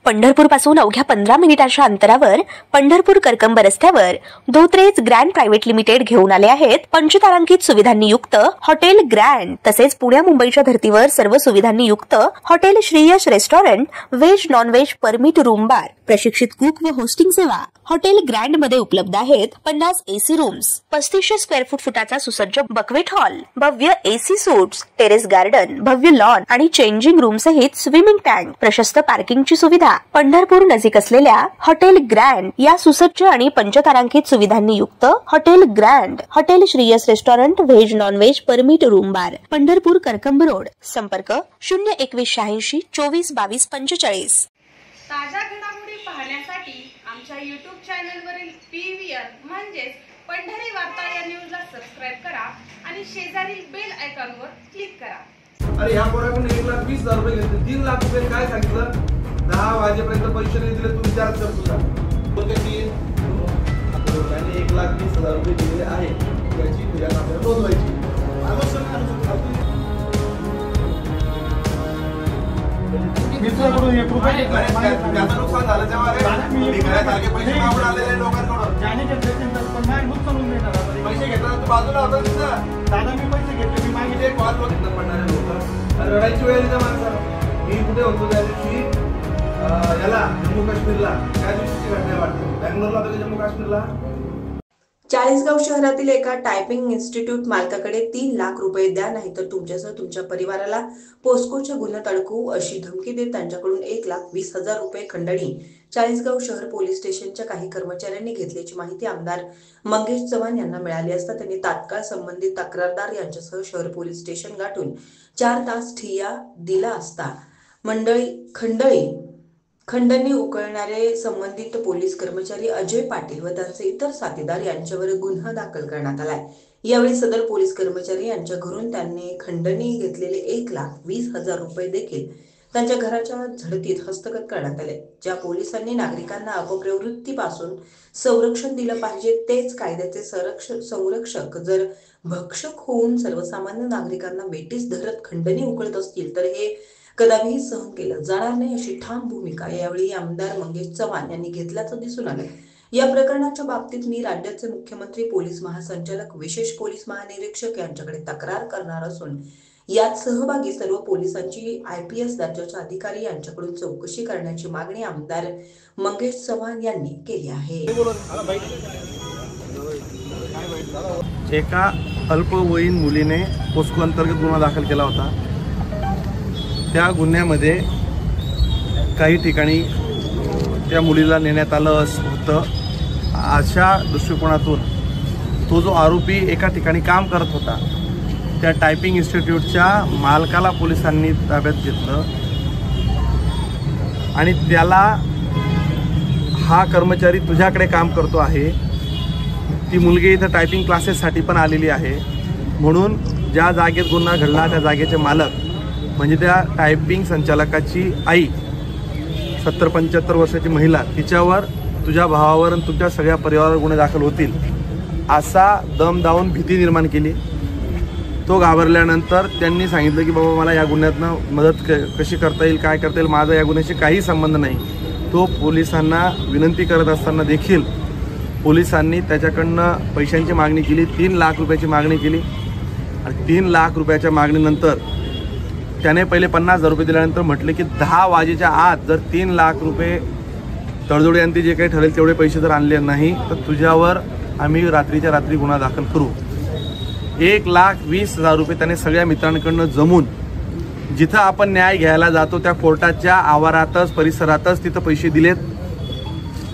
पंढरपूर पासून अवघ्या 15 मिनिटांच्या अंतरावर पंढरपूर करकंब रस्त्यावर धोत्रेज ग्रँड प्रायव्हेट लिमिटेड घेऊन आले आहेत पंचतारांकित सुविधांनी युक्त हॉटेल ग्रँड। तसेच पुणे मुंबईच्या धर्तीवर सर्व सुविधांनी युक्त hotel Shriyash restaurant, veg non veg permit room bar, प्रशिक्षित कुक व होस्टिंग सेवा हॉटेल ग्रँड मध्ये उपलब्ध आहेत। 50 एसी रूम्स, 3500 स्क्वेअर फुटाचा सुसज्ज बक्वेट हॉल, भव्य एसी सूट्स, टेरेस गार्डन, भव्य लॉन आणि चेंजिंग रूम सहित स्विमिंग टँक, प्रशस्त पार्किंगची सुविधा। पंढरपूर नजीक असलेल्या हॉटेल ग्रँड या सुसज्ज आणि पंचतारांकित सुविधांनी युक्त hotel grand, hotel Shriyash restaurant, veg non veg permit room bar, Pandharpur Karkamb road. संपर्क 02186 24 22 45। ताज्या घडामोडी पाहण्यासाठी आमच्या YouTube चॅनलवरील PVR म्हणजेच पंढरी वार्ता या न्यूजला सबस्क्राइब करा आणि शेजारील बेल आयकॉनवर क्लिक करा। अरे ह्या पोराकडून 1,20,000 रुपये घेतले, 3 लाख रुपये काय सांगितलं? 10 वाजेपर्यंत पैसे नाही दिले, तू विचार कर तुझा आणि 1,20,000 रुपये दिलेले आहे, याची तुझ्या खात्यावर नोंदवायची। नुकसान झालं तेव्हा पैसे मागून आलेले लोकांकडून पैसे घेताना तू बाजूला होता तिथं। दादा मी पैसे घेतले, मी मागितले कॉल बघितलं पडणारे लोक रडायची वेळ येते माणसाला। मी कुठे होतो त्या दिवशी याला जम्मू काश्मीरला, त्या दिवशीची घटना वाटते। बँगलोरला होतो जम्मू काश्मीरला। चाळीसगाव शहरातील एका टायपिंग इन्स्टिट्यूट मालकाकडे 3 लाख रुपये द्या, नाहीतर तुमच्यासह तुमच्या परिवाराला पोस्कोच्या गुन्ह्यात अडकवू अशी धमकी देत त्यांच्याकडून 1,20,000 रुपये खंडणी चाळीसगाव शहर पोलीस स्टेशनच्या काही कर्मचाऱ्यांनी घेतल्याची माहिती आमदार मंगेश चव्हाण यांना मिळाली असता त्यांनी तात्काळ संबंधित तक्रारदार यांच्यासह शहर पोलीस स्टेशन गाठून 4 तास ठिय्या दिला असता खंडणी उकळणारे संबंधित पोलीस कर्मचारी अजय पाटील व त्यांचे इतर साथीदार यांच्यावर गुन्हा दाखल करण्यात आलाय। यावेळी सदर पोलीस कर्मचारी यांच्या घरून त्यांनी खंडणी घेतलेले 1,20,000 रुपये देखील त्यांच्या घराच्या झडतीत हस्तगत करण्यात आले। ज्या पोलिसांनी नागरिकांना अपप्रवृत्तीपासून संरक्षण दिलं पाहिजे, तेच कायद्याचे संरक्षक जर भक्षक होऊन सर्वसामान्य नागरिकांना वेठीस धरत खंडणी उकळत असतील तर हे कदापिही सहन केलं जाणार नाही अशी ठाम भूमिका यावेळी आमदार मंगेश चव्हाण यांनी घेतल्याचं दिसून आलं। या प्रकरणाच्या बाबतीत मी राज्याचे मुख्यमंत्री, पोलीस महासंचालक, विशेष पोलीस महानिरीक्षक यांच्याकडे तक्रार करणार असून यात सहभागी सर्व पोलिसांची IPS दर्जाचे अधिकारी यांच्याकडून चौकशी करण्याची मागणी आमदार मंगेश चव्हाण यांनी केली आहे। एका अल्पवयीन मुलीने पोस्को अंतर्गत गुन्हा दाखल केला होता। त्या गुन्ह्यामध्ये काही ठिकाणी त्या मुलीला नेण्यात आलं होतं। अशा दृष्टिकोनातून तो जो आरोपी एका ठिकाणी काम करत होता, त्या टायपिंग इन्स्टिट्यूटच्या मालकाला पोलिसांनी ताब्यात घेतलं आणि त्याला हा कर्मचारी तुझ्याकडे काम करतो आहे, ती मुलगी इथं टायपिंग क्लासेससाठी पण आलेली आहे, म्हणून ज्या जागेत गुन्हा घडला त्या जागेचे मालक म्हणजे त्या टायपिंग संचालकाची आई, 70-75 वर्षाची महिला, तिच्यावर, तुझ्या भावावर आणि तुझ्या सगळ्या परिवारावर गुन्हे दाखल होतील असा दम दावून भीती निर्माण केली। तो घाबरल्यानंतर त्यांनी सांगितलं की बाबा मला या गुन्ह्यातनं मदत कशी करता येईल, काय करता येईल, माझा या गुन्ह्याशी काही संबंध नाही। तो पोलिसांना विनंती करत असताना देखील पोलिसांनी त्याच्याकडनं पैशांची मागणी केली, 3 लाख रुपयाची मागणी केली आणि 3 लाख रुपयाच्या मागणीनंतर त्याने पहिले 50,000 रुपये दिल्यानंतर म्हटले की 10 वाजेच्या आत जर 3 लाख रुपये तडजोडी आणि जे काही ठरेल तेवढे पैसे जर आणले नाही तर तुझ्यावर आम्ही रात्रीच्या रात्री गुन्हा दाखल करू। 1,20,000 रुपये त्याने सगळ्या मित्रांकडनं जमून जिथं आपण न्याय घ्यायला जातो त्या कोर्टाच्या आवारातच, परिसरातच तिथं पैसे दिलेत।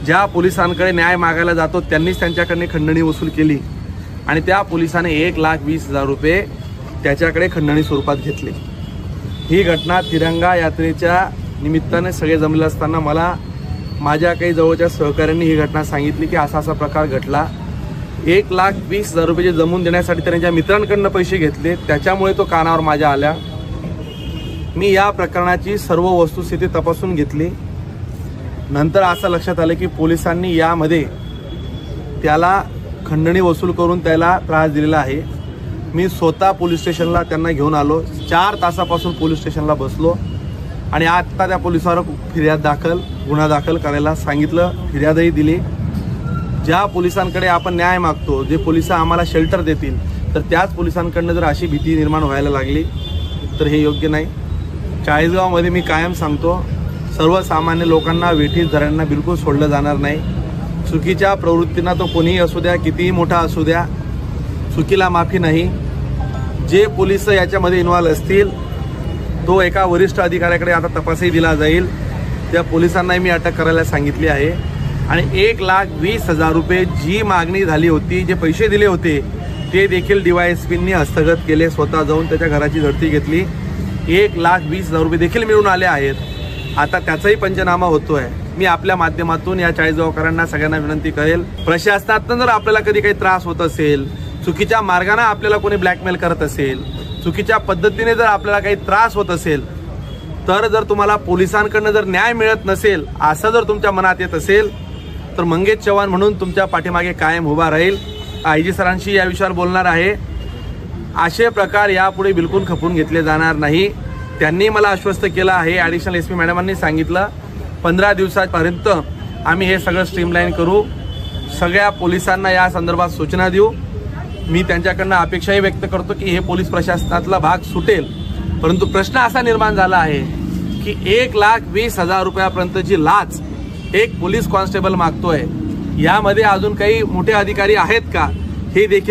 ज्या पोलिसांकडे न्याय मागायला जातो त्यांनीच त्यांच्याकडनं खंडणी वसूल केली आणि त्या पोलिसाने 1,20,000 रुपये त्याच्याकडे खंडणी स्वरूपात घेतले। ही घटना तिरंगा यात्रेच्या निमित्ताने सगळे जमले असताना मला माझ्या काही जवळच्या सहकाऱ्यांनी ही घटना सांगितली की असा प्रकार घडला। 1,20,000 रुपये जमून देण्यासाठी त्याने ज्या मित्रांकडनं पैसे घेतले त्याच्यामुळे तो कानावर माझ्या आल्या। मी या प्रकरणाची सर्व वस्तुस्थिती तपासून घेतली। नंतर असं लक्षात आलं की पोलिसांनी यामध्ये त्याला खंडणी वसूल करून त्याला त्रास दिलेला आहे। मी स्वतः पोलीस स्टेशनला त्यांना घेऊन आलो, 4 तासापासून पोलीस स्टेशनला बसलो आणि आता त्या पोलिसावर गुन्हा दाखल करायला सांगितलं, फिर्यादही दिली. ज्या पोलिसांकडे आपण न्याय मागतो, जे पोलिस आम्हाला शेल्टर देतील, तर त्याच पोलिसांकडनं जर अशी भीती निर्माण व्हायला लागली तर हे योग्य नाही. चाळीसगावमध्ये मी कायम सांगतो, सर्वसामान्य लोकांना, वेठीस धऱ्यांना बिलकुल सोडलं जाणार नाही. चुकीच्या प्रवृत्तींना तो कोणीही असू द्या, कितीही मोठा असू द्या, चुकीला माफी नाही. जे पोलिस याच्यामध्ये इन्व्हॉल्व असतील तो एका वरिष्ठ अधिकाऱ्याकडे आता तपासही दिला जाईल. त्या पोलिसांनाही मी अटक करायला सांगितली आहे. आणि 1,20,000 रुपये जी मागणी झाली होती, जे पैसे दिले होते, ते देखील DYSPंनी हस्तगत केले. स्वतः जाऊन त्याच्या घराची झडती घेतली. 1,20,000 रुपये देखील मिळून आले आहेत. आता त्याचाही पंचनामा होतोय. मी आपल्या माध्यमातून या चाळीसगावकरांना सगळ्यांना विनंती करेल, प्रशासनातून जर आपल्याला कधी काही त्रास होत असेल, चुकीच्या मार्गाने आपल्याला कोणी ब्लॅकमेल करत असेल, चुकीच्या पद्धतीने जर आपल्याला काही त्रास होत असेल, तर जर तुम्हाला पोलिसांकडनं जर न्याय मिळत नसेल, असं जर तुमच्या मनात येत असेल, तर मंगेश चव्हाण म्हणून तुमच्या पाठीमागे कायम उभा राहील. IG सरांशी या विषयावर बोलणार आहे. असे प्रकार यापुढे बिलकुल खपून घेतले जाणार नाही. त्यांनी मला आश्वस्त केलं आहे, ॲडिशनल SP मॅडमांनी सांगितलं, 15 दिवसापर्यंत आम्ही हे सगळं स्ट्रीमलाईन करू. सगळ्या पोलिसांना या संदर्भात सूचना देऊ. मी त्यांच्याकडनं अपेक्षाही व्यक्त करतो की हे पोलीस प्रशासनातला भाग सुटेल. परंतु प्रश्न असा निर्माण झाला आहे की 1,20,000 रुपयापर्यंतची लाच एक पोलीस कॉन्स्टेबल मागतोय. यामध्ये अजून काही मोठे अधिकारी आहेत का हे देखील